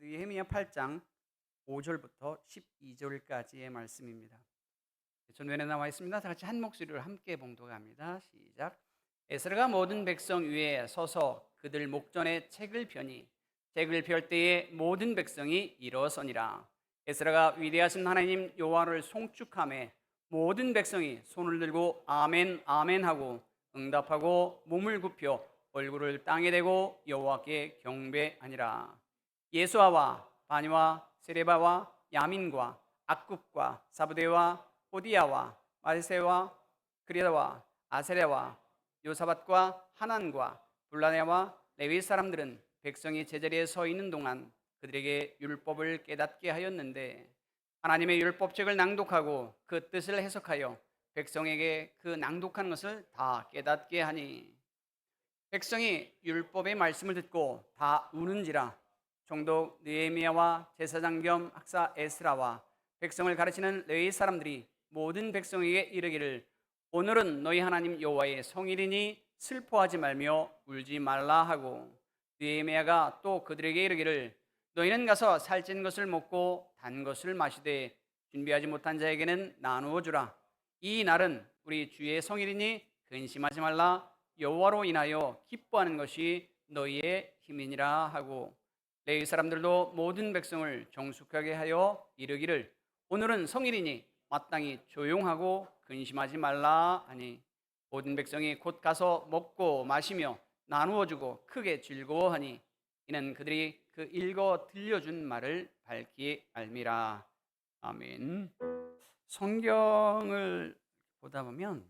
느헤미야 8장 5절부터 12절까지의 말씀입니다. 전면에 나와 있습니다. 다 같이 한 목소리로 함께 봉독합니다. 시작. 에스라가 모든 백성 위에 서서 그들 목전에 책을 펴니 책을 펼 때에 모든 백성이 일어서니라. 에스라가 위대하신 하나님 여호와를 송축하매 모든 백성이 손을 들고 아멘 아멘 하고 응답하고 몸을 굽혀 얼굴을 땅에 대고 여호와께 경배하니라. 예수아와 바니와 세레바와 야민과 악굽과 사부대와 호디야와 마르세와 그리다와 아세레와 요사밧과 하난과 블라네와 레위 사람들은 백성이 제자리에 서 있는 동안 그들에게 율법을 깨닫게 하였는데 하나님의 율법책을 낭독하고 그 뜻을 해석하여 백성에게 그 낭독한 것을 다 깨닫게 하니 백성이 율법의 말씀을 듣고 다 우는지라. 총독 느헤미야와 제사장 겸 학사 에스라와 백성을 가르치는 레위 사람들이 모든 백성에게 이르기를 오늘은 너희 하나님 여호와의 성일이니 슬퍼하지 말며 울지 말라 하고, 느헤미야가 또 그들에게 이르기를 너희는 가서 살찐 것을 먹고 단 것을 마시되 준비하지 못한 자에게는 나누어 주라. 이 날은 우리 주의 성일이니 근심하지 말라. 여호와로 인하여 기뻐하는 것이 너희의 힘이니라 하고, 레위 사람들도 모든 백성을 정숙하게 하여 이르기를 오늘은 성일이니 마땅히 조용하고 근심하지 말라 하니, 모든 백성이 곧 가서 먹고 마시며 나누어 주고 크게 즐거워하니 이는 그들이 그 읽어 들려준 말을 밝히 알미라. 아멘. 성경을 보다 보면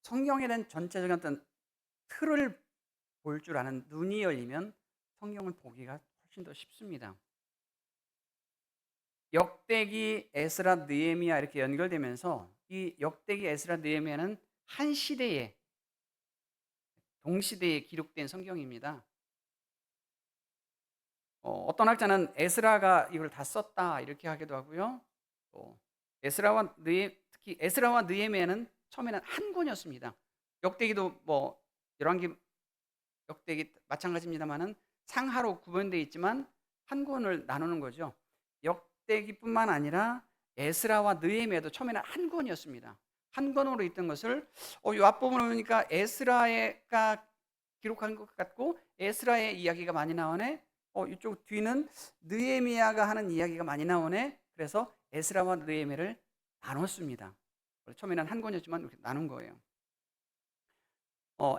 성경에 대한 전체적인 어떤 틀을 볼 줄 아는 눈이 열리면 성경을 보기가 훨씬 더 쉽습니다. 역대기, 에스라, 느헤미야 이렇게 연결되면서 이 역대기, 에스라, 느헤미야는 한 시대에 동시대에 기록된 성경입니다. 어떤 학자는 에스라가 이걸 다 썼다 이렇게 하기도 하고요. 또 특히 에스라와 느헤미야는 처음에는 한 권이었습니다. 역대기도 뭐 열왕기, 역대기 마찬가지입니다만은 상하로 구분되어 있지만 한 권을 나누는 거죠. 역대기뿐만 아니라 에스라와 느헤미야도 처음에는 한 권이었습니다. 한 권으로 있던 것을 이 앞부분을 보니까 에스라가 기록한 것 같고 에스라의 이야기가 많이 나오네. 이쪽 뒤는 느헤미야가 하는 이야기가 많이 나오네. 그래서 에스라와 느헤미야를 나눴습니다. 처음에는 한 권이었지만 이렇게 나눈 거예요.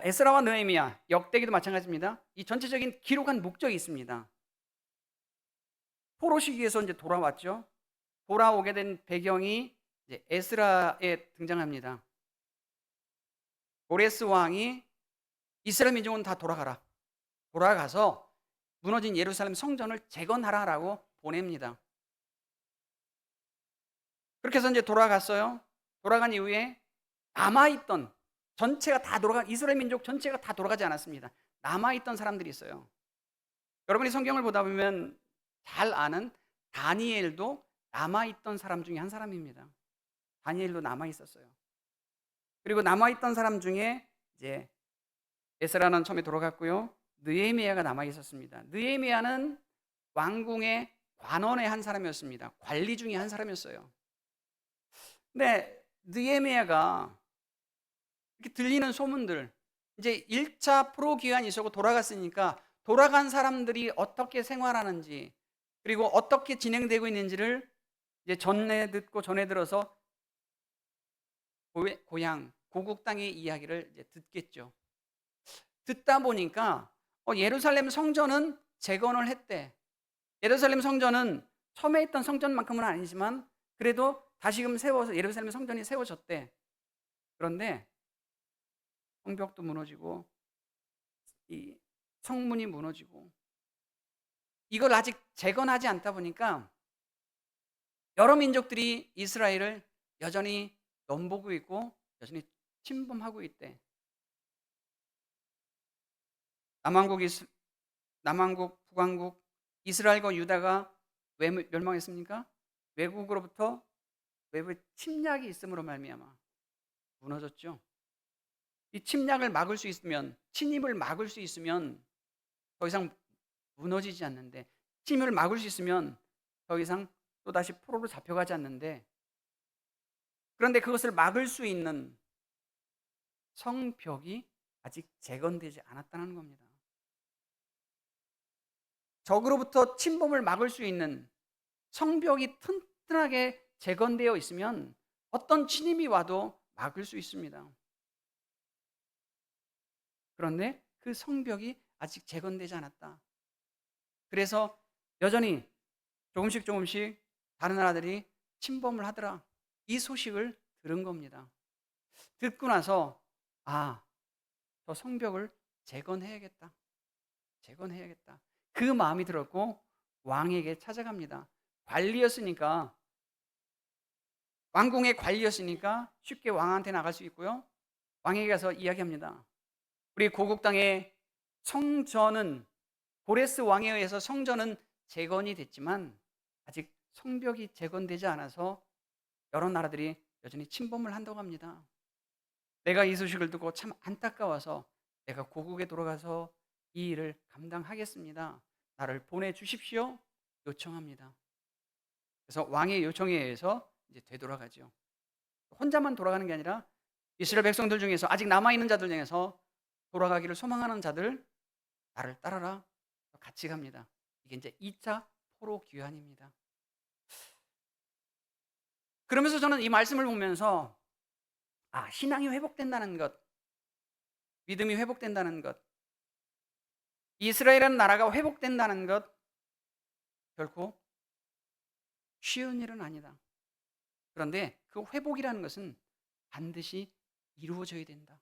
에스라와 느헤미야, 역대기도 마찬가지입니다. 이 전체적인 기록한 목적이 있습니다. 포로 시기에서 이제 돌아왔죠. 돌아오게 된 배경이 이제 에스라에 등장합니다. 고레스 왕이 이스라엘 민족은 다 돌아가서 무너진 예루살렘 성전을 재건하라라고 보냅니다. 그렇게 해서 이제 돌아갔어요. 돌아간 이후에 남아있던 전체가 다 이스라엘 민족 전체가 다 돌아가지 않았습니다. 남아있던 사람들이 있어요. 여러분이 성경을 보다 보면 잘 아는 다니엘도 남아있던 사람 중에 한 사람입니다. 다니엘도 남아있었어요. 그리고 남아있던 사람 중에 이제 에스라는 처음에 돌아갔고요. 느헤미야가 남아있었습니다. 느헤미야는 왕궁의 관원의 한 사람이었습니다. 관리 중에 한 사람이었어요. 근데 느헤미야가 이렇게 들리는 소문들, 이제 1차 포로 기간이 있었고 돌아갔으니까 돌아간 사람들이 어떻게 생활하는지 그리고 어떻게 진행되고 있는지를 이제 전해 들어서 고향 고국 땅의 이야기를 이제 듣겠죠. 듣다 보니까 예루살렘 성전은 재건을 했대. 예루살렘 성전은 처음에 있던 성전만큼은 아니지만 그래도 다시금 세워서 예루살렘 성전이 세워졌대. 그런데 성벽도 무너지고 이 성문이 무너지고 이걸 아직 재건하지 않다 보니까 여러 민족들이 이스라엘을 여전히 넘보고 있고 여전히 침범하고 있대. 남왕국, 북왕국, 이스라엘과 유다가 왜 멸망했습니까? 외국으로부터 외부의 침략이 있음으로 말미암아 무너졌죠. 이 침략을 막을 수 있으면, 침입을 막을 수 있으면 더 이상 무너지지 않는데, 침을 막을 수 있으면 더 이상 또다시 포로로 잡혀가지 않는데, 그런데 그것을 막을 수 있는 성벽이 아직 재건되지 않았다는 겁니다. 적으로부터 침범을 막을 수 있는 성벽이 튼튼하게 재건되어 있으면 어떤 침입이 와도 막을 수 있습니다. 그런데 그 성벽이 아직 재건되지 않았다. 그래서 여전히 조금씩 다른 나라들이 침범을 하더라. 이 소식을 들은 겁니다. 듣고 나서 저 성벽을 재건해야겠다. 재건해야겠다. 그 마음이 들었고 왕에게 찾아갑니다. 관리였으니까, 왕궁의 관리였으니까 쉽게 왕한테 나갈 수 있고요. 왕에게 가서 이야기합니다. 우리 고국 땅의 성전은, 고레스 왕에 의해서 성전은 재건이 됐지만 아직 성벽이 재건되지 않아서 여러 나라들이 여전히 침범을 한다고 합니다. 내가 이 소식을 듣고 참 안타까워서 내가 고국에 돌아가서 이 일을 감당하겠습니다. 나를 보내주십시오. 요청합니다. 그래서 왕의 요청에 의해서 이제 되돌아가죠. 혼자만 돌아가는 게 아니라 이스라엘 백성들 중에서 아직 남아있는 자들 중에서 돌아가기를 소망하는 자들, 나를 따라라. 같이 갑니다. 이게 이제 2차 포로 귀환입니다. 그러면서 저는 이 말씀을 보면서 신앙이 회복된다는 것, 믿음이 회복된다는 것, 이스라엘이라는 나라가 회복된다는 것, 결코 쉬운 일은 아니다. 그런데 그 회복이라는 것은 반드시 이루어져야 된다.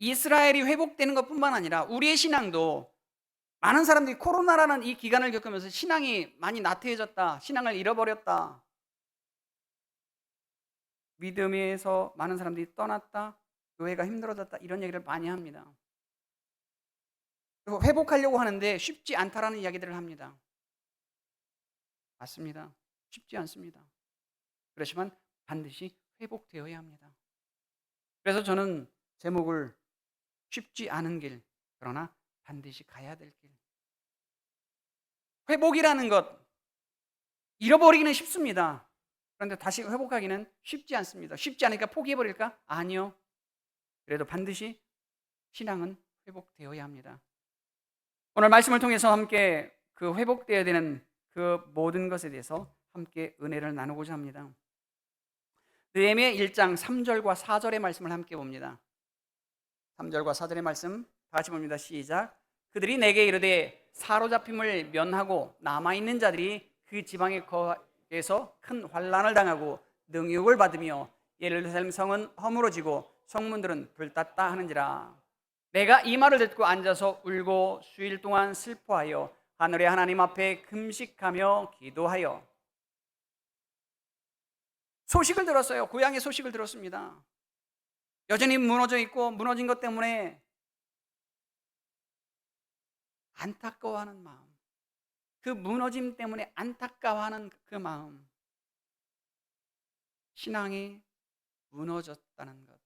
이스라엘이 회복되는 것뿐만 아니라 우리의 신앙도, 많은 사람들이 코로나라는 이 기간을 겪으면서 신앙이 많이 나태해졌다, 신앙을 잃어버렸다, 믿음에서 많은 사람들이 떠났다, 교회가 힘들어졌다, 이런 얘기를 많이 합니다. 그리고 회복하려고 하는데 쉽지 않다라는 이야기들을 합니다. 맞습니다. 쉽지 않습니다. 그렇지만 반드시 회복되어야 합니다. 그래서 저는 제목을 쉽지 않은 길, 그러나 반드시 가야 될 길. 회복이라는 것, 잃어버리기는 쉽습니다. 그런데 다시 회복하기는 쉽지 않습니다. 쉽지 않으니까 포기해버릴까? 아니요. 그래도 반드시 신앙은 회복되어야 합니다. 오늘 말씀을 통해서 함께 그 회복되어야 되는 그 모든 것에 대해서 함께 은혜를 나누고자 합니다. 느헤미야 1장 3절과 4절의 말씀을 함께 봅니다. 3절과 4절의 말씀 다 같이 봅니다. 시작. 그들이 내게 이르되 사로잡힘을 면하고 남아있는 자들이 그 지방에 거해서 큰 환난을 당하고 능욕을 받으며 예루살렘 성은 허물어지고 성문들은 불탔다 하는지라. 내가 이 말을 듣고 앉아서 울고 수일 동안 슬퍼하여 하늘의 하나님 앞에 금식하며 기도하여. 소식을 들었어요. 고향의 소식을 들었습니다. 여전히 무너져 있고 무너진 것 때문에 안타까워하는 마음, 그 무너짐 때문에 안타까워하는 그 마음, 신앙이 무너졌다는 것.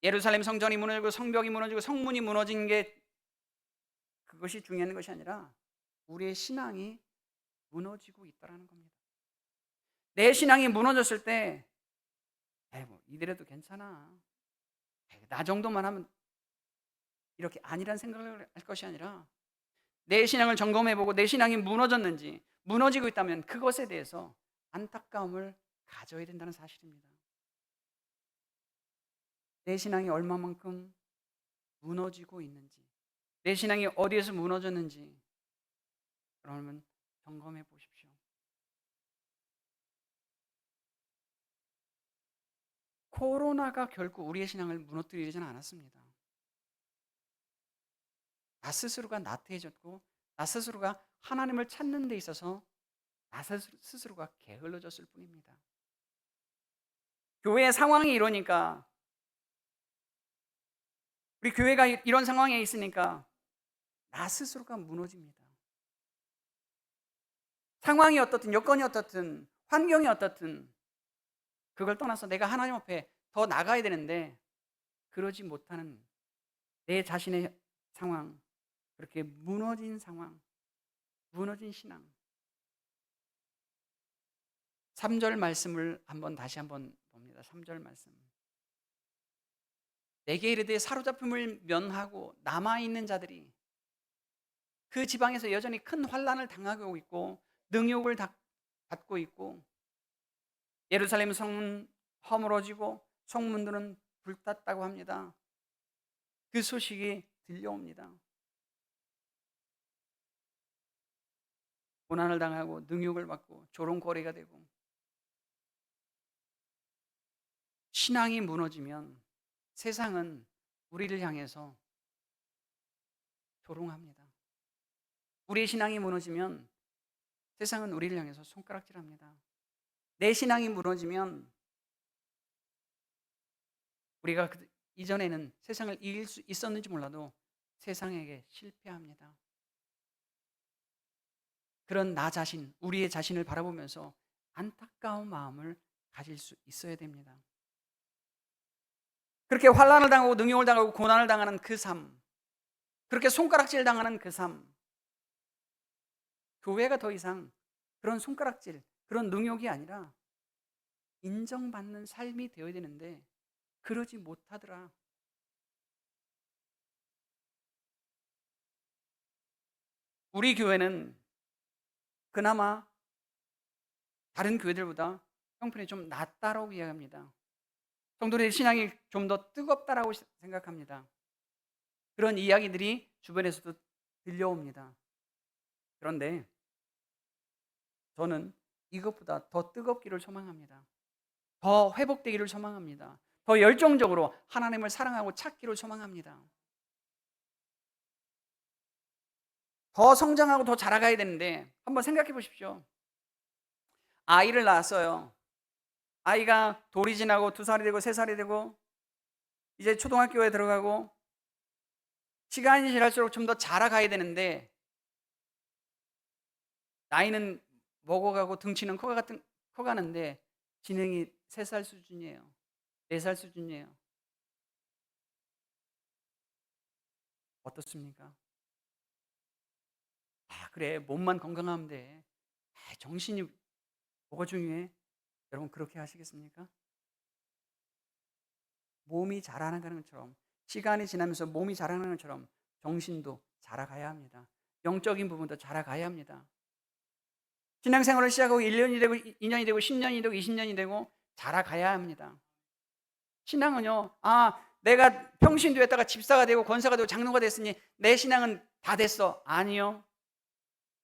예루살렘 성전이 무너지고 성벽이 무너지고 성문이 무너진 게 그것이 중요한 것이 아니라 우리의 신앙이 무너지고 있다는 겁니다. 내 신앙이 무너졌을 때 이대로도 괜찮아, 나 정도만 하면 이렇게 아니란 생각을 할 것이 아니라 내 신앙을 점검해보고 내 신앙이 무너졌는지, 무너지고 있다면 그것에 대해서 안타까움을 가져야 된다는 사실입니다. 내 신앙이 얼마만큼 무너지고 있는지, 내 신앙이 어디에서 무너졌는지 그러면 점검해 보십시오. 코로나가 결국 우리의 신앙을 무너뜨리지는 않았습니다. 나 스스로가 나태해졌고 나 스스로가 하나님을 찾는 데 있어서 나 스스로가 게을러졌을 뿐입니다. 교회의 상황이 이러니까, 우리 교회가 이런 상황에 있으니까 나 스스로가 무너집니다. 상황이 어떻든 여건이 어떻든 환경이 어떻든 그걸 떠나서 내가 하나님 앞에 더 나가야 되는데 그러지 못하는 내 자신의 상황, 그렇게 무너진 상황, 무너진 신앙. 3절 말씀을 다시 한번 봅니다. 3절 말씀. 내게 이르되 사로잡힘을 면하고 남아있는 자들이 그 지방에서 여전히 큰 환난을 당하고 있고 능욕을 받고 있고 예루살렘 성은 허물어지고 성문들은 불탔다고 합니다. 그 소식이 들려옵니다. 고난을 당하고 능욕을 받고 조롱거리가 되고 신앙이 무너지면 세상은 우리를 향해서 조롱합니다. 우리의 신앙이 무너지면 세상은 우리를 향해서 손가락질합니다. 내 신앙이 무너지면 우리가 이전에는 세상을 이길 수 있었는지 몰라도 세상에게 실패합니다. 그런 나 자신, 우리의 자신을 바라보면서 안타까운 마음을 가질 수 있어야 됩니다. 그렇게 환난을 당하고 능욕을 당하고 고난을 당하는 그 삶, 그렇게 손가락질 당하는 그 삶, 교회가 더 이상 그런 손가락질, 그런 능욕이 아니라 인정받는 삶이 되어야 되는데 그러지 못하더라. 우리 교회는 그나마 다른 교회들보다 형편이 좀 낫다라고 이야기합니다. 성도들의 신앙이 좀 더 뜨겁다라고 생각합니다. 그런 이야기들이 주변에서도 들려옵니다. 그런데 저는 이것보다 더 뜨겁기를 소망합니다. 더 회복되기를 소망합니다. 더 열정적으로 하나님을 사랑하고 찾기를 소망합니다. 더 성장하고 더 자라가야 되는데 한번 생각해 보십시오. 아이를 낳았어요. 아이가 돌이 지나고 2살이 되고 3살이 되고 이제 초등학교에 들어가고 시간이 지날수록 좀 더 자라가야 되는데 나이는 먹어가고 등치는 커가는데 진행이 3살 수준이에요. 4살 수준이에요. 어떻습니까? 그래 몸만 건강하면 돼. 정신이 뭐가 중요해? 여러분 그렇게 하시겠습니까? 몸이 자라는 것처럼 시간이 지나면서 몸이 자라는 것처럼 정신도 자라가야 합니다. 영적인 부분도 자라가야 합니다. 신앙생활을 시작하고 1년이 되고 2년이 되고 10년이 되고 20년이 되고 자라가야 합니다. 신앙은요, 내가 평신도 했다가 집사가 되고 권사가 되고 장로가 됐으니 내 신앙은 다 됐어. 아니요.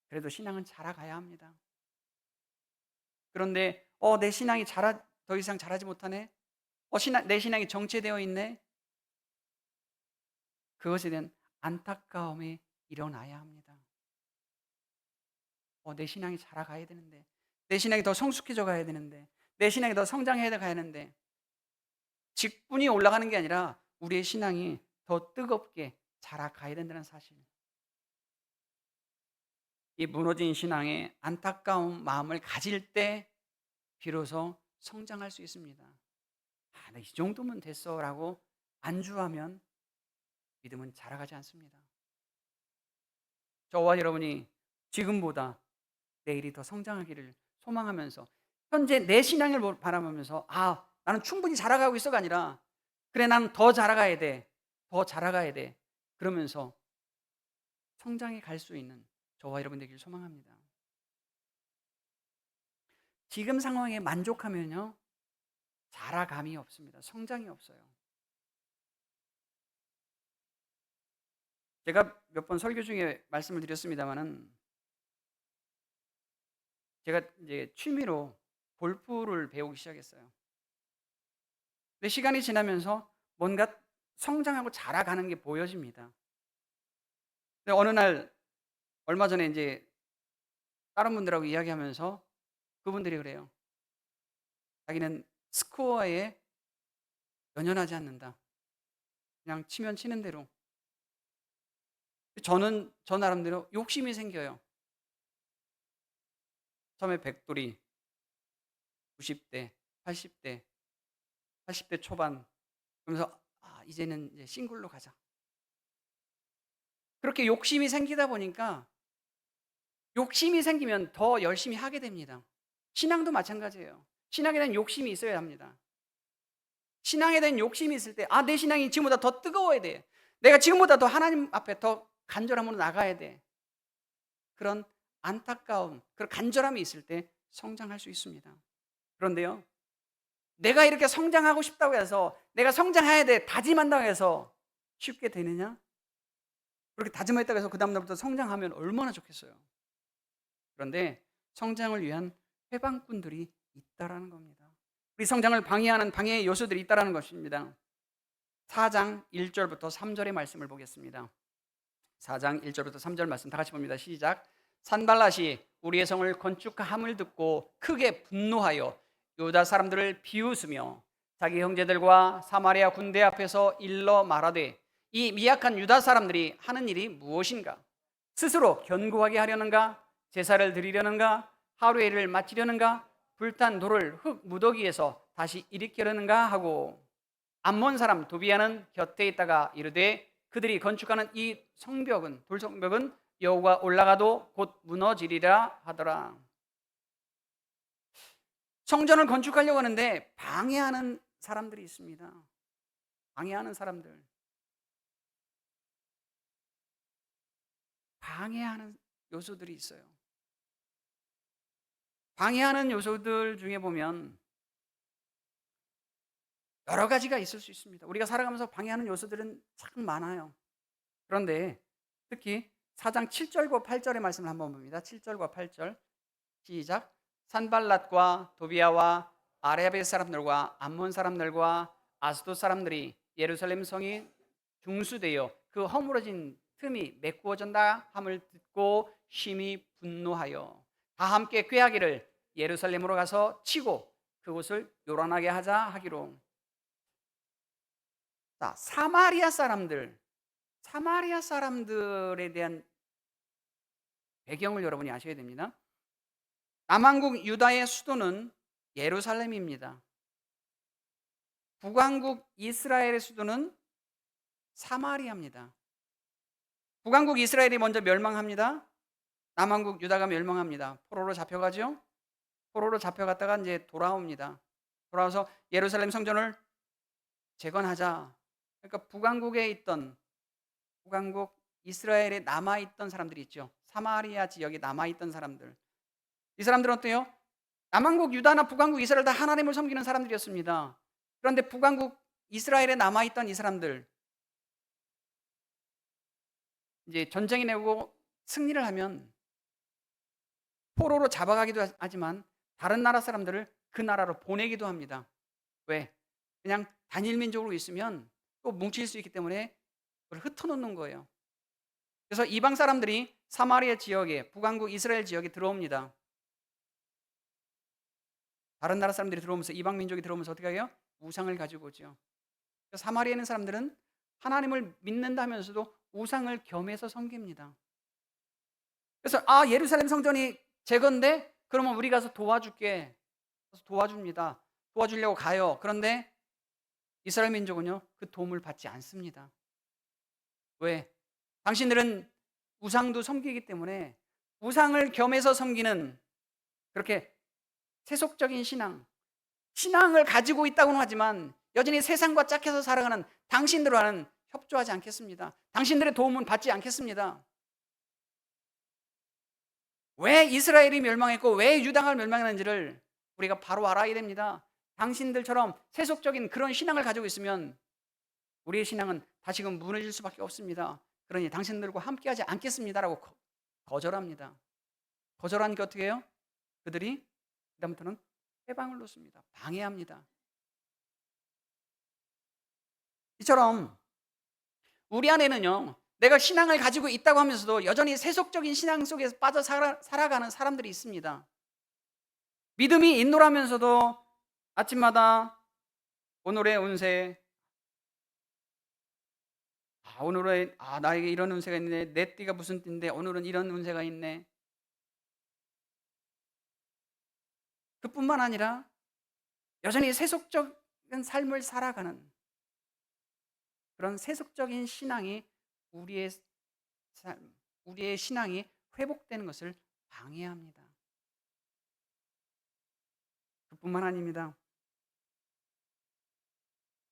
그래도 신앙은 자라가야 합니다. 그런데 내 신앙이 더 이상 자라지 못하네. 내 신앙이 정체되어 있네. 그것에 대한 안타까움이 일어나야 합니다. 내 신앙이 자라가야 되는데, 내 신앙이 더 성숙해져 가야 되는데, 내 신앙이 더 성장해야 가야 하는데 직분이 올라가는 게 아니라 우리의 신앙이 더 뜨겁게 자라가야 된다는 사실. 이 무너진 신앙에 안타까운 마음을 가질 때 비로소 성장할 수 있습니다. 나 이 정도면 됐어라고 안주하면 믿음은 자라가지 않습니다. 저와 여러분이 지금보다 내일이 더 성장하기를 소망하면서 현재 내 신앙을 바라보면서 나는 충분히 자라가고 있어가 아니라 그래 나는 더 자라가야 돼. 더 자라가야 돼. 그러면서 성장해 갈 수 있는 저와 여러분 되기를 소망합니다. 지금 상황에 만족하면요 자라감이 없습니다. 성장이 없어요. 제가 몇 번 설교 중에 말씀을 드렸습니다만은 제가 이제 취미로 골프를 배우기 시작했어요. 근데 시간이 지나면서 뭔가 성장하고 자라가는 게 보여집니다. 근데 어느 날 얼마 전에 이제 다른 분들하고 이야기하면서 그분들이 그래요. 자기는 스코어에 연연하지 않는다. 그냥 치면 치는 대로. 저는 저 나름대로 욕심이 생겨요. 처음에 100돌이, 90대, 80대, 80대 초반. 그러면서 이제는 이제 싱글로 가자. 그렇게 욕심이 생기다 보니까 욕심이 생기면 더 열심히 하게 됩니다. 신앙도 마찬가지예요. 신앙에 대한 욕심이 있어야 합니다. 신앙에 대한 욕심이 있을 때, 내 신앙이 지금보다 더 뜨거워야 돼. 내가 지금보다 더 하나님 앞에 더 간절함으로 나가야 돼. 그런 안타까움, 그런 간절함이 있을 때 성장할 수 있습니다. 그런데요, 내가 이렇게 성장하고 싶다고 해서, 내가 성장해야 돼 다짐한다고 해서 쉽게 되느냐? 그렇게 다짐했다고 해서 그 다음날부터 성장하면 얼마나 좋겠어요. 그런데 성장을 위한 해방꾼들이 있다라는 겁니다. 우리 성장을 방해하는 방해의 요소들이 있다라는 것입니다. 4장 1절부터 3절의 말씀을 보겠습니다. 4장 1절부터 3절 말씀 다 같이 봅니다. 시작. 산발랏이 우리의 성을 건축함을 듣고 크게 분노하여 유다 사람들을 비웃으며 자기 형제들과 사마리아 군대 앞에서 일러 말하되 이 미약한 유다 사람들이 하는 일이 무엇인가? 스스로 견고하게 하려는가? 제사를 드리려는가? 하루의 일을 마치려는가? 불탄 돌을 흙 무더기에서 다시 일으키려는가 하고, 암몬 사람 도비아는 곁에 있다가 이르되 그들이 건축하는 이 성벽은, 돌성벽은 여호와 올라가도 곧 무너지리라 하더라. 성전을 건축하려고 하는데 방해하는 사람들이 있습니다. 방해하는 사람들, 방해하는 요소들이 있어요. 방해하는 요소들 중에 보면 여러 가지가 있을 수 있습니다. 우리가 살아가면서 방해하는 요소들은 참 많아요. 그런데 특히 4장 7절과 8절의 말씀을 한번 봅니다. 7절과 8절 시작. 산발랏과 도비아와 아라비아 사람들과 암몬 사람들과 아스돗 사람들이 예루살렘 성이 중수되어 그 허물어진 틈이 메꾸어진다 함을 듣고 심히 분노하여 다 함께 꾀하기를 예루살렘으로 가서 치고 그곳을 요란하게 하자 하기로. 자, 사마리아 사람들에 대한 배경을 여러분이 아셔야 됩니다. 남왕국 유다의 수도는 예루살렘입니다. 북왕국 이스라엘의 수도는 사마리아입니다. 북왕국 이스라엘이 먼저 멸망합니다. 남왕국 유다가 멸망합니다. 포로로 잡혀가죠. 포로로 잡혀갔다가 이제 돌아옵니다. 돌아와서 예루살렘 성전을 재건하자. 그러니까 북왕국 이스라엘에 남아있던 사람들이 있죠. 사마리아 지역에 남아있던 사람들. 이 사람들은 어때요? 남왕국 유다나 북왕국 이스라엘 다 하나님을 섬기는 사람들이었습니다. 그런데 북왕국 이스라엘에 남아있던 이 사람들, 이제 전쟁이 내고 승리를 하면 포로로 잡아가기도 하지만 다른 나라 사람들을 그 나라로 보내기도 합니다. 왜? 그냥 단일 민족으로 있으면 또 뭉칠 수 있기 때문에 그걸 흩어놓는 거예요. 그래서 이방 사람들이 사마리아 지역에, 북왕국 이스라엘 지역에 들어옵니다. 다른 나라 사람들이 들어오면서, 이방 민족이 들어오면서 어떻게 해요? 우상을 가지고 오죠. 사마리아에 있는 사람들은 하나님을 믿는다면서도 우상을 겸해서 섬깁니다. 그래서 예루살렘 성전이 제건데 그러면 우리 가서 도와줄게. 그래서 도와줍니다. 도와주려고 가요. 그런데 이스라엘 민족은요, 그 도움을 받지 않습니다. 왜? 당신들은 우상도 섬기기 때문에 우상을 겸해서 섬기는 그렇게 세속적인 신앙을 가지고 있다고는 하지만 여전히 세상과 짝해서 살아가는 당신들과는 협조하지 않겠습니다. 당신들의 도움은 받지 않겠습니다. 왜 이스라엘이 멸망했고 왜 유다가 멸망했는지를 우리가 바로 알아야 됩니다. 당신들처럼 세속적인 그런 신앙을 가지고 있으면 우리의 신앙은 다시금 무너질 수밖에 없습니다. 그러니 당신들과 함께하지 않겠습니다라고 거절합니다. 거절하니까 어떻게 해요? 그들이 그다음부터는 해방을 놓습니다. 방해합니다. 이처럼 우리 안에는요, 내가 신앙을 가지고 있다고 하면서도 여전히 세속적인 신앙 속에서 빠져 살아가는 사람들이 있습니다. 믿음이 있노라면서도 아침마다 오늘의 운세, 오늘은 나에게 이런 운세가 있네, 내 띠가 무슨 띠인데 오늘은 이런 운세가 있네. 그뿐만 아니라 여전히 세속적인 삶을 살아가는 그런 세속적인 신앙이 우리의 삶, 우리의 신앙이 회복되는 것을 방해합니다. 그뿐만 아닙니다.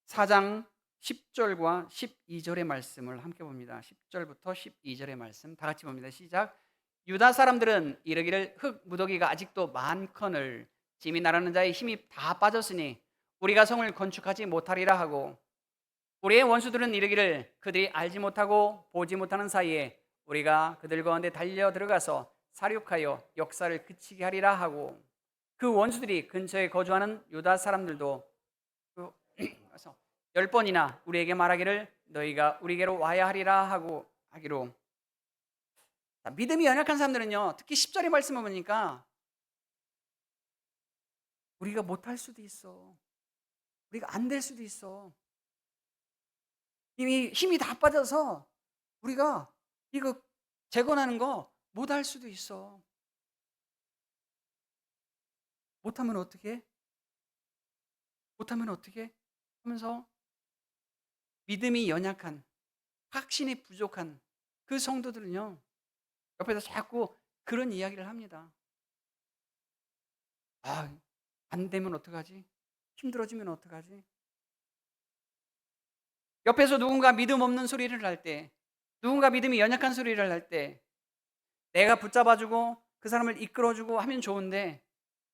4장 10절과 12절의 말씀을 함께 봅니다. 10절부터 12절의 말씀 다 같이 봅니다. 시작. 유다 사람들은 이르기를 흙 무더기가 아직도 많거늘 짐이 나르는 자의 힘이 다 빠졌으니 우리가 성을 건축하지 못하리라 하고, 우리의 원수들은 이르기를 그들이 알지 못하고 보지 못하는 사이에 우리가 그들 가운데 달려 들어가서 사륙하여 역사를 그치게 하리라 하고, 그 원수들이 근처에 거주하는 유다 사람들도 그래서 10번이나 우리에게 말하기를 너희가 우리에게로 와야 하리라 하고 하기로. 믿음이 연약한 사람들은요, 특히 10절의 말씀을 보니까 우리가 못할 수도 있어, 우리가 안 될 수도 있어, 이미 힘이 다 빠져서 우리가 이거 재건하는 거 못할 수도 있어. 못하면 어떻게? 못하면 어떻게? 하면서 믿음이 연약한, 확신이 부족한 그 성도들은요, 옆에서 자꾸 그런 이야기를 합니다. 아, 안 되면 어떡하지? 힘들어지면 어떡하지? 옆에서 누군가 믿음 없는 소리를 할 때, 누군가 믿음이 연약한 소리를 할 때 내가 붙잡아주고 그 사람을 이끌어주고 하면 좋은데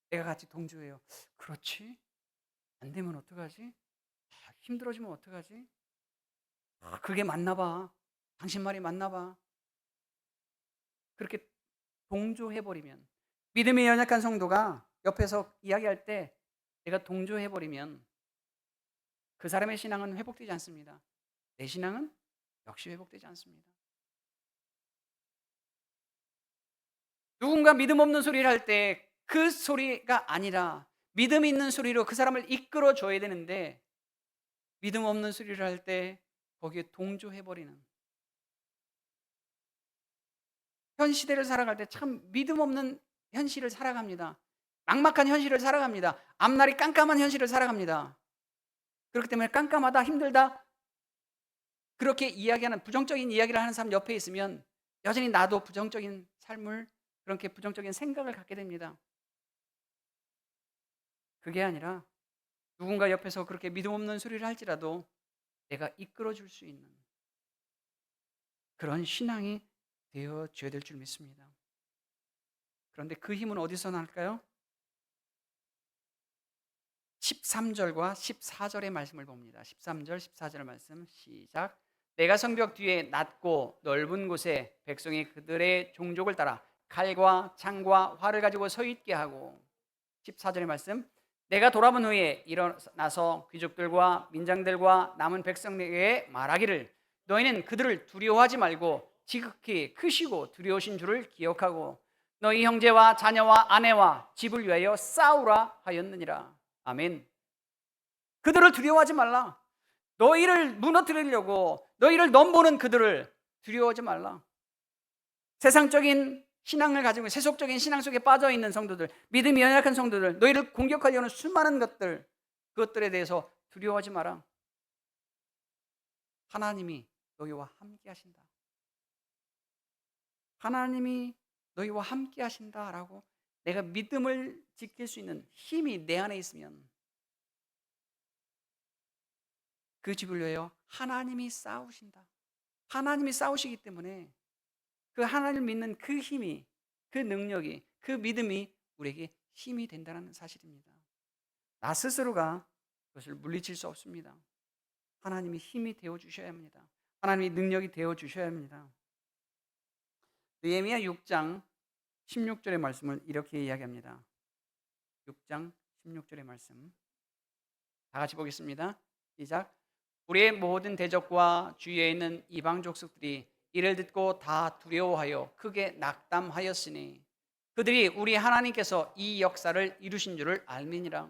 내가 같이 동조해요. 그렇지? 안 되면 어떡하지? 힘들어지면 어떡하지? 그게 맞나 봐. 당신 말이 맞나 봐. 그렇게 동조해버리면, 믿음이 연약한 성도가 옆에서 이야기할 때 내가 동조해버리면 그 사람의 신앙은 회복되지 않습니다. 내 신앙은 역시 회복되지 않습니다. 누군가 믿음 없는 소리를 할 때 그 소리가 아니라 믿음 있는 소리로 그 사람을 이끌어 줘야 되는데, 믿음 없는 소리를 할 때 거기에 동조해버리는, 현 시대를 살아갈 때 참 믿음 없는 현실을 살아갑니다. 막막한 현실을 살아갑니다. 앞날이 깜깜한 현실을 살아갑니다. 그렇기 때문에 깜깜하다, 힘들다, 그렇게 이야기하는, 부정적인 이야기를 하는 사람 옆에 있으면 여전히 나도 부정적인 삶을, 그렇게 부정적인 생각을 갖게 됩니다. 그게 아니라 누군가 옆에서 그렇게 믿음 없는 소리를 할지라도 내가 이끌어 줄 수 있는 그런 신앙이 되어줘야 될 줄 믿습니다. 그런데 그 힘은 어디서 날까요? 13절과 14절의 말씀을 봅니다. 13절, 14절의 말씀 시작. 내가 성벽 뒤에 낮고 넓은 곳에 백성이 그들의 종족을 따라 칼과 창과 활을 가지고 서 있게 하고, 14절의 말씀. 내가 돌아본 후에 일어나서 귀족들과 민장들과 남은 백성에게 말하기를 너희는 그들을 두려워하지 말고 지극히 크시고 두려우신 줄을 기억하고 너희 형제와 자녀와 아내와 집을 위하여 싸우라 하였느니라. 아멘. 그들을 두려워하지 말라. 너희를 무너뜨리려고 너희를 넘보는 그들을 두려워하지 말라. 세상적인 신앙을 가지고 세속적인 신앙 속에 빠져 있는 성도들, 믿음이 연약한 성도들, 너희를 공격하려는 수많은 것들, 그것들에 대해서 두려워하지 마라. 하나님이 너희와 함께 하신다. 하나님이 너희와 함께 하신다라고 내가 믿음을 지킬 수 있는 힘이 내 안에 있으면 그 집을 위하여 하나님이 싸우신다. 하나님이 싸우시기 때문에 그 하나님을 믿는 그 힘이, 그 능력이, 그 믿음이 우리에게 힘이 된다는 사실입니다. 나 스스로가 그것을 물리칠 수 없습니다. 하나님이 힘이 되어 주셔야 합니다. 하나님이 능력이 되어 주셔야 합니다. 느헤미야 6장 16절의 말씀을 이렇게 이야기합니다. 6장 16절의 말씀 다 같이 보겠습니다. 시작. 우리의 모든 대적과 주위에 있는 이방 족속들이 이를 듣고 다 두려워하여 크게 낙담하였으니 그들이 우리 하나님께서 이 역사를 이루신 줄을 알미니라.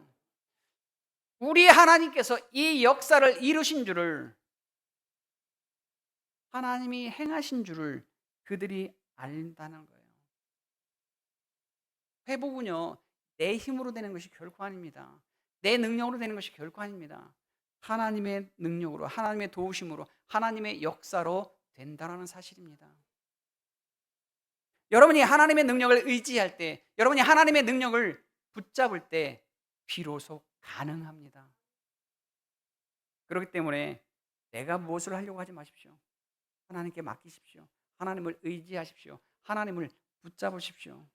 우리 하나님께서 이 역사를 이루신 줄을, 하나님이 행하신 줄을 그들이 안다는 거예요. 회복은요, 내 힘으로 되는 것이 결코 아닙니다. 내 능력으로 되는 것이 결코 아닙니다. 하나님의 능력으로, 하나님의 도우심으로, 하나님의 역사로 된다는 사실입니다. 여러분이 하나님의 능력을 의지할 때, 여러분이 하나님의 능력을 붙잡을 때 비로소 가능합니다. 그렇기 때문에 내가 무엇을 하려고 하지 마십시오. 하나님께 맡기십시오. 하나님을 의지하십시오. 하나님을 붙잡으십시오.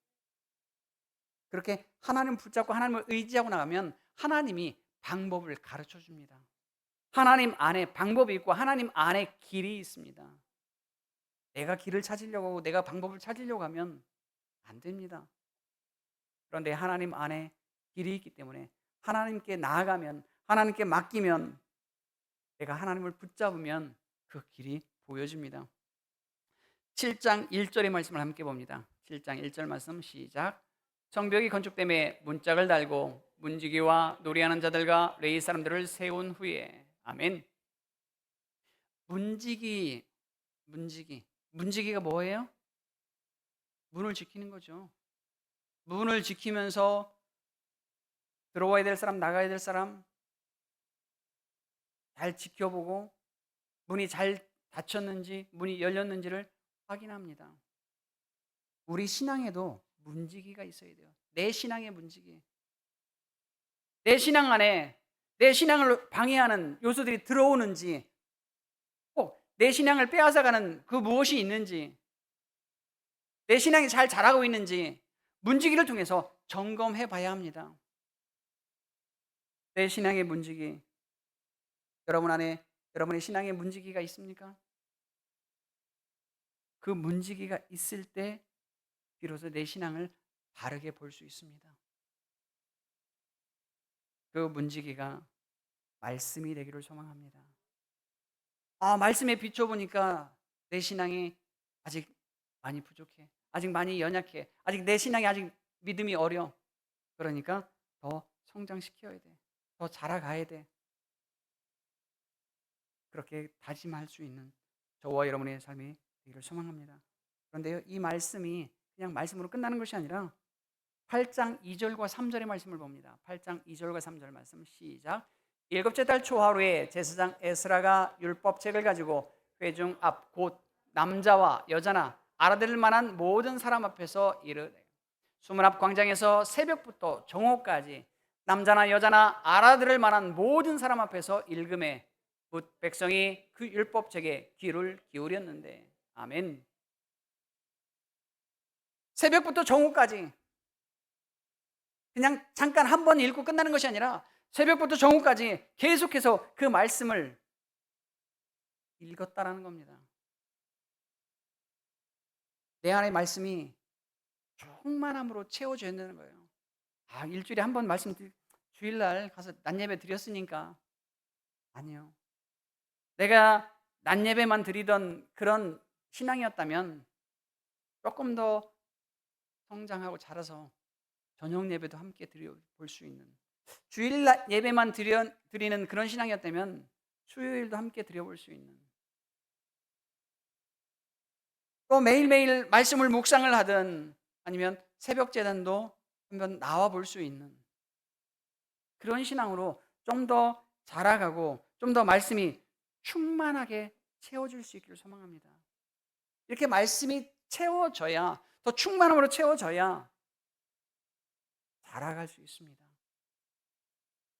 그렇게 하나님을 붙잡고 하나님을 의지하고 나가면 하나님이 방법을 가르쳐 줍니다. 하나님 안에 방법이 있고 하나님 안에 길이 있습니다. 내가 길을 찾으려고 하고 내가 방법을 찾으려고 하면 안 됩니다. 그런데 하나님 안에 길이 있기 때문에 하나님께 나아가면, 하나님께 맡기면, 내가 하나님을 붙잡으면 그 길이 보여집니다. 7장 1절의 말씀을 함께 봅니다. 7장 1절 말씀 시작. 성벽이 건축됨에 문짝을 달고 문지기와 놀이하는 자들과 레위 사람들을 세운 후에. 아멘. 문지기가 뭐예요? 문을 지키는 거죠. 문을 지키면서 들어와야 될 사람, 나가야 될 사람 잘 지켜보고 문이 잘 닫혔는지, 문이 열렸는지를 확인합니다. 우리 신앙에도 문지기가 있어야 돼요. 내 신앙의 문지기. 내 신앙 안에 내 신앙을 방해하는 요소들이 들어오는지, 꼭 내 신앙을 빼앗아가는 그 무엇이 있는지, 내 신앙이 잘 자라고 있는지 문지기를 통해서 점검해 봐야 합니다. 내 신앙의 문지기, 여러분 안에 여러분의 신앙의 문지기가 있습니까? 그 문지기가 있을 때 비로소 내 신앙을 바르게 볼 수 있습니다. 그 문지기가 말씀이 되기를 소망합니다. 말씀에 비춰보니까 내 신앙이 아직 많이 부족해. 아직 많이 연약해. 아직 내 신앙이 아직 믿음이 어려. 그러니까 더 성장시켜야 돼. 더 자라가야 돼. 그렇게 다짐할 수 있는 저와 여러분의 삶이 되기를 소망합니다. 그런데요, 이 말씀이 그냥 말씀으로 끝나는 것이 아니라 8장 2절과 3절의 말씀을 봅니다. 8장 2절과 3절 말씀 시작. 일곱째 달 초하루에 제사장 에스라가 율법책을 가지고 회중 앞 곧 남자와 여자나 알아들을 만한 모든 사람 앞에서 이르되 수문 앞 광장에서 새벽부터 정오까지 남자나 여자나 알아들을 만한 모든 사람 앞에서 읽음에 곧 백성이 그 율법책에 귀를 기울였는데. 아멘. 새벽부터 정오까지 그냥 잠깐 한 번 읽고 끝나는 것이 아니라 새벽부터 정오까지 계속해서 그 말씀을 읽었다라는 겁니다. 내 안의 말씀이 충만함으로 채워져야 된다는 거예요. 일주일에 한 번 주일날 가서 낮예배 드렸으니까. 아니요. 내가 낮예배만 드리던 그런 신앙이었다면 조금 더 성장하고 자라서 저녁 예배도 함께 드려볼 수 있는, 주일 예배만 드리는 그런 신앙이었다면 수요일도 함께 드려볼 수 있는, 또 매일매일 말씀을 묵상을 하든 아니면 새벽 제단도 한번 나와 볼 수 있는 그런 신앙으로 좀 더 자라가고 좀 더 말씀이 충만하게 채워질 수 있기를 소망합니다. 이렇게 말씀이 채워져야, 더 충만함으로 채워져야 자라갈 수 있습니다.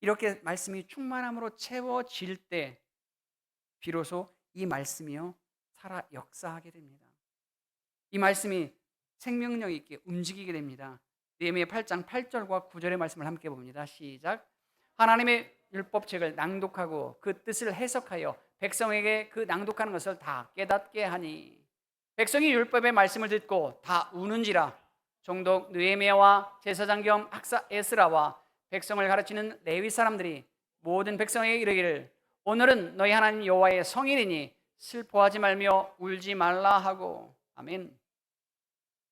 이렇게 말씀이 충만함으로 채워질 때 비로소 이 말씀이요 살아 역사하게 됩니다. 이 말씀이 생명력 있게 움직이게 됩니다. 느헤미야 8장 8절과 9절의 말씀을 함께 봅니다. 시작. 하나님의 율법책을 낭독하고 그 뜻을 해석하여 백성에게 그 낭독하는 것을 다 깨닫게 하니 백성이 율법의 말씀을 듣고 다 우는지라. 총독 느헤미야와 제사장 겸 학사 에스라와 백성을 가르치는 레위 사람들이 모든 백성에게 이르기를 오늘은 너희 하나님 여호와의 성일이니 슬퍼하지 말며 울지 말라 하고. 아멘.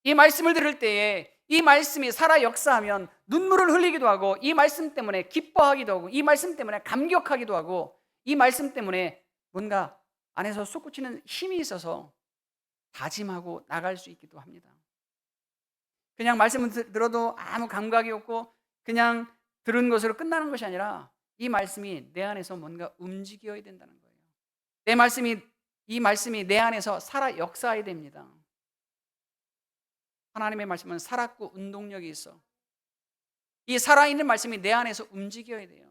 이 말씀을 들을 때에 이 말씀이 살아 역사하면 눈물을 흘리기도 하고, 이 말씀 때문에 기뻐하기도 하고, 이 말씀 때문에 감격하기도 하고, 이 말씀 때문에 뭔가 안에서 솟구치는 힘이 있어서 다짐하고 나갈 수 있기도 합니다. 그냥 말씀을 들어도 아무 감각이 없고 그냥 들은 것으로 끝나는 것이 아니라 이 말씀이 내 안에서 뭔가 움직여야 된다는 거예요. 이 말씀이 내 안에서 살아 역사해야 됩니다. 하나님의 말씀은 살았고 운동력이 있어. 이 살아있는 말씀이 내 안에서 움직여야 돼요.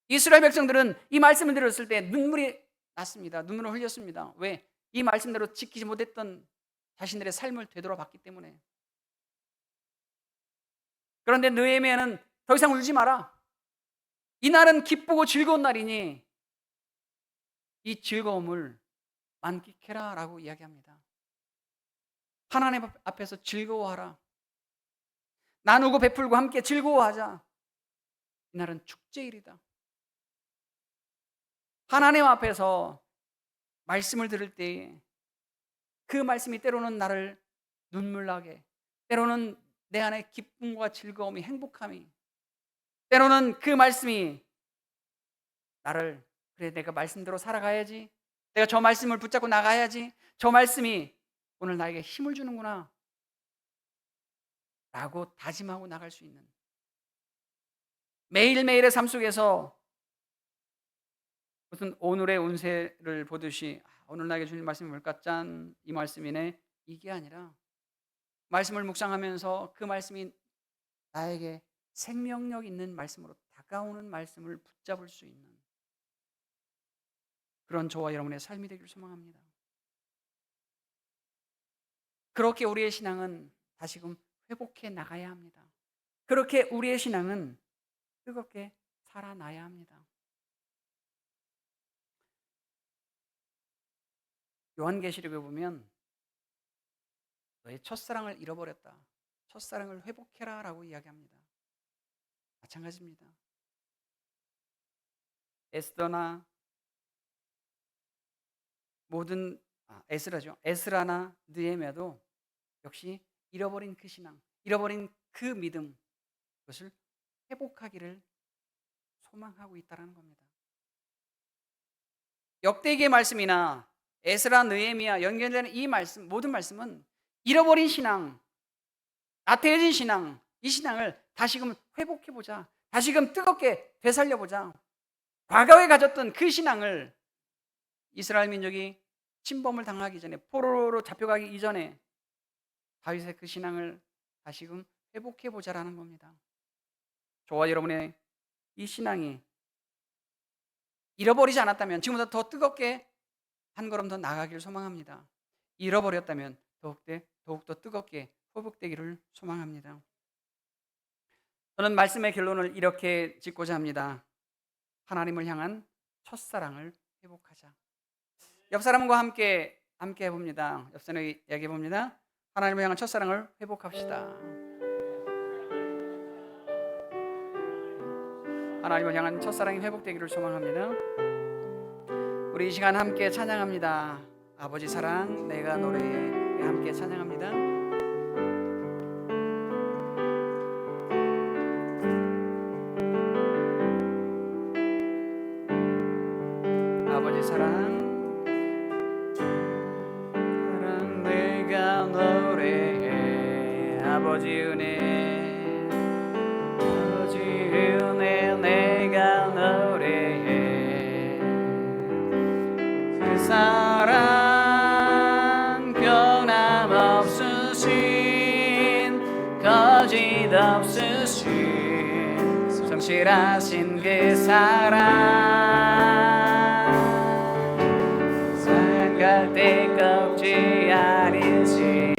이스라엘 백성들은 이 말씀을 들었을 때 눈물이 났습니다. 눈물을 흘렸습니다. 왜? 이 말씀대로 지키지 못했던 자신들의 삶을 되돌아봤기 때문에. 그런데 느헤미야는 더 이상 울지 마라. 이 날은 기쁘고 즐거운 날이니 이 즐거움을 만끽해라 라고 이야기합니다. 하나님 앞에서 즐거워하라. 나누고 베풀고 함께 즐거워하자. 이날은 축제일이다. 하나님 앞에서 말씀을 들을 때에 그 말씀이 때로는 나를 눈물 나게, 때로는 내 안에 기쁨과 즐거움이, 행복함이, 때로는 그 말씀이 나를, 그래 내가 말씀대로 살아가야지, 내가 저 말씀을 붙잡고 나가야지, 저 말씀이 오늘 나에게 힘을 주는구나 라고 다짐하고 나갈 수 있는, 매일매일의 삶 속에서 무슨 오늘의 운세를 보듯이 오늘 나에게 주신 말씀이 뭘까, 짠, 이 말씀이네, 이게 아니라 말씀을 묵상하면서 그 말씀이 나에게 생명력 있는 말씀으로 다가오는 말씀을 붙잡을 수 있는 그런 저와 여러분의 삶이 되기를 소망합니다. 그렇게 우리의 신앙은 다시금 회복해 나가야 합니다. 그렇게 우리의 신앙은 뜨겁게 살아나야 합니다. 요한계시록에 보면 너의 첫사랑을 잃어버렸다, 첫사랑을 회복해라 라고 이야기합니다. 마찬가지입니다. 에스더나 에스라나 느헤미야도 역시 잃어버린 그 신앙, 잃어버린 그 믿음, 그것을 회복하기를 소망하고 있다는 겁니다. 역대기의 말씀이나 에스라, 느헤미야 연결되는 이 말씀, 모든 말씀은 잃어버린 신앙, 나태해진 신앙, 이 신앙을 다시금 회복해보자, 다시금 뜨겁게 되살려보자. 과거에 가졌던 그 신앙을 이스라엘 민족이 침범을 당하기 전에, 포로로 잡혀가기 이전에 다윗의 그 신앙을 다시금 회복해보자라는 겁니다. 저와 여러분의 이 신앙이 잃어버리지 않았다면 지금보다 더 뜨겁게 한 걸음 더 나아가기를 소망합니다. 잃어버렸다면 더욱더 뜨겁게 회복되기를 소망합니다. 저는 말씀의 결론을 이렇게 짓고자 합니다. 하나님을 향한 첫사랑을 회복하자. 옆 사람과 함께 해봅니다. 옆 사람에게 이야기해 봅니다. 하나님을 향한 첫사랑을 회복합시다. 하나님을 향한 첫사랑이 회복되기를 소망합니다. 우리 이 시간 함께 찬양합니다. 아버지 사랑 내가 노래해, 함께 찬양합니다. 아버지 사랑 내가 노래해, 아버지 은혜, 아버지 은혜 내가 노래해. 그 사랑 변함없으신, 거짓없으신, 성실하신 그 사랑, 생각대 꺾지 않으시는,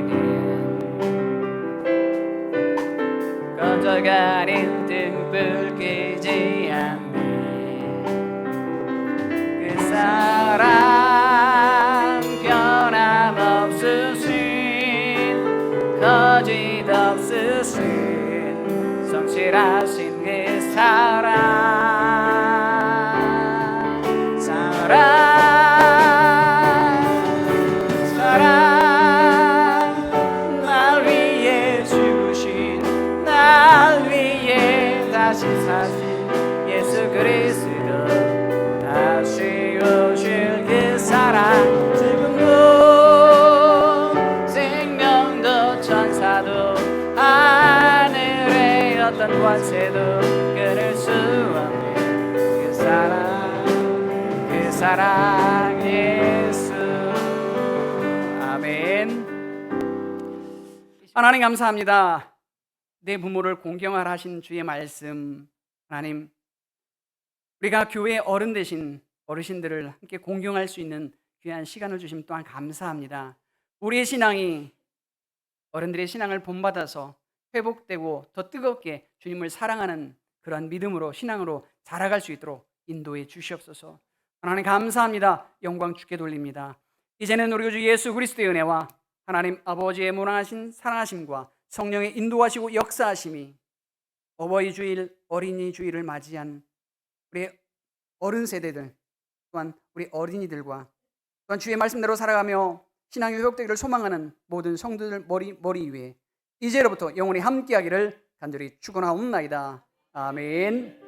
꺼져가는 등불 끄지 않는 그 사랑, 변함없으신, 거짓없으신, 성실하신 그 사랑, 사랑 날 위해 죽으신, 날 위해 다시 사신 예수 그리스도, 다시 오실 그 사랑, 지금도 생명도 천사도 하늘의 어떤 권세도 끊을 수 없는 그 사랑, 그 사랑 예수. 아멘. 하나님 감사합니다. 내 부모를 공경하라 하신 주의 말씀, 하나님, 우리가 교회의 어른 되신 어르신들을 함께 공경할 수 있는 귀한 시간을 주심 또한 감사합니다. 우리의 신앙이 어른들의 신앙을 본받아서 회복되고 더 뜨겁게 주님을 사랑하는 그러한 믿음으로, 신앙으로 자라갈 수 있도록 인도해 주시옵소서. 하나님 감사합니다. 영광 주께 돌립니다. 이제는 우리 주 예수 그리스도의 은혜와 하나님 아버지의 무한하신 사랑하심과 성령의 인도하시고 역사하심이 어버이 주일, 어린이 주일을 맞이한 우리 어른 세대들, 또한 우리 어린이들과 또한 주의 말씀대로 살아가며 신앙이 회복되기를 소망하는 모든 성도들 머리 위에 이제로부터 영원히 함께하기를 간절히 축원하옵나이다. 아멘.